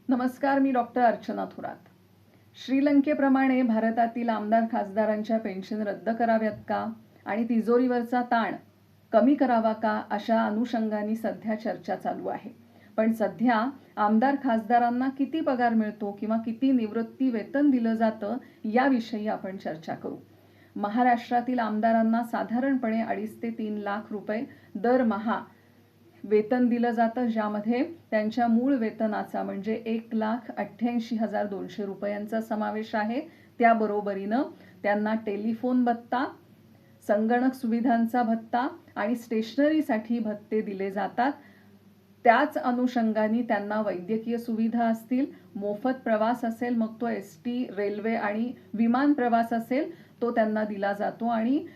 नमस्कार, मी डॉक्टर अर्चना थोरात। श्रीलंकेप्रमाणे भारतातील आमदार खासदारांच्या पेन्शन रद्द कराव्यात का आणि तिजोरीवरचा ताण कमी करावा का, अशा अनुषंगाने सध्या चर्चा चालू आहे। पण सध्या आमदार खासदारांना किती पगार मिळतो किंवा किती निवृत्ती वेतन दिलं जातं याविषयी आपण चर्चा करू। महाराष्ट्रातील आमदारांना साधारणपणे 2.5 ते 3 लाख रुपये दरमहा वेतन दिलं जातं, ज्यामध्ये त्यांच्या मूळ वेतनाचा म्हणजे 1,88,200 रुपयांचा समावेश आहे। त्याबरोबरीनं त्यांना टेलिफोन भत्ता, संगणक सुविधांचा भत्ता आणि स्टेशनरीसाठी भत्ते दिले जातात। त्याच अनुषंगाने त्यांना वैद्यकीय सुविधा असतील, मोफत प्रवास असेल, मग तो एसटी, रेल्वे आणि विमान प्रवास असेल तो त्यांना दिला जातो आणि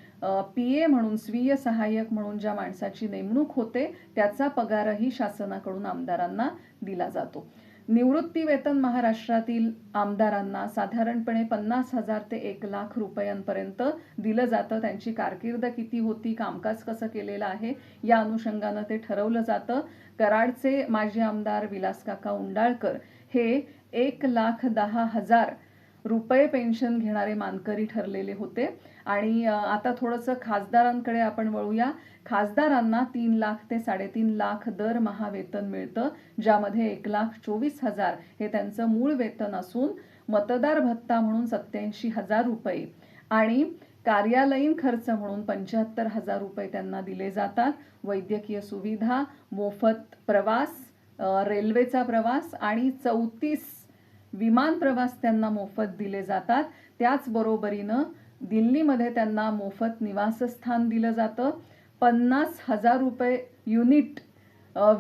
पीए म्हणून, स्वीय सहाय्यक म्हणून ज्या माणसाची नेमणूक होते त्याचा पगारही शासनाकडून आमदारांना दिला जातो। निवृत्ती वेतन महाराष्ट्रातील आमदारांना साधारणपणे 50,000 ते 1 लाख रुपयांपर्यंत दिलं जातं। त्यांची कारकीर्द किती होती, कामकाज कसं केलेलं आहे या अनुषंगानं ते ठरवलं जातं। कराडचे माजी आमदार विलासकाका उंडाळकर हे 1,10,000 रुपये पेन्शन घेणारे मानकरी ठरलेले होते। आणि आता थोडंसं खासदारांकडे आपण वळूया। खासदारांना 3 लाख ते 3.5 लाख दरमहा वेतन मिळतं, ज्यामध्ये 1,24,000 हे त्यांचं मूळ वेतन असून मतदार भत्ता म्हणून 87,000 रुपये आणि कार्यालयीन खर्च म्हणून 75,000 रुपये त्यांना दिले जातात। वैद्यकीय सुविधा, मोफत प्रवास, रेल्वेचा प्रवास आणि 34 विमान प्रवास त्यांना मोफत दिले जातात। त्याचबरोबरीनं दिल्लीमध्ये त्यांना मोफत निवासस्थान दिलं जातं। 50,000 रुपये युनिट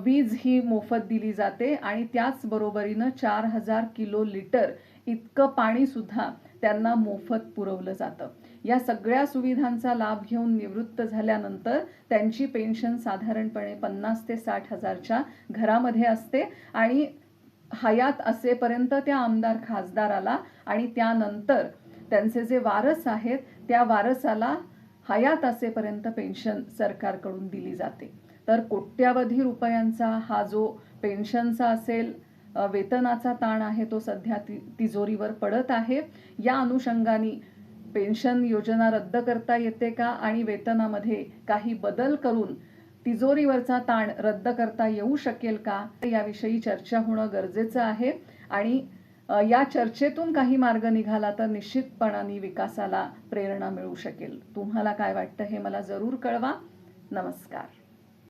वीज ही मोफत दिली जाते आणि त्याचबरोबरीनं 4,000 किलो लिटर इतकं पाणी सुद्धा त्यांना मोफत पुरवलं जातं। या सगळ्या सुविधांचा लाभ घेऊन निवृत्त झाल्यानंतर त्यांची पेन्शन साधारणपणे 50 ते 60,000च्या घरामध्ये असते आणि हयात असेपर्यंत त्या आमदार खासदाराला आणि त्यानंतर त्यांचे जे वारस आहेत त्या वारसाला हयात असेपर्यंत पेन्शन सरकारकडून दिली जाते। तर कोट्यावधी रुपयांचा हा जो पेन्शनचा असेल वेतनाचा ताण आहे तो सध्या तिजोरीवर पडत आहे। या अनुषंगाने पेन्शन योजना रद्द करता येते का आणि वेतनामध्ये काही बदल करून तिजोरीवरचा ताण रद्द करता येऊ शकेल का, याविषयी चर्चा होणं गरजेचं आहे। आणि या चर्चेतून काही मार्ग निघाला तर निश्चितपणाने विकासाला प्रेरणा मिळू शकेल। तुम्हाला काय वाटतं हे मला जरूर कळवा। नमस्कार।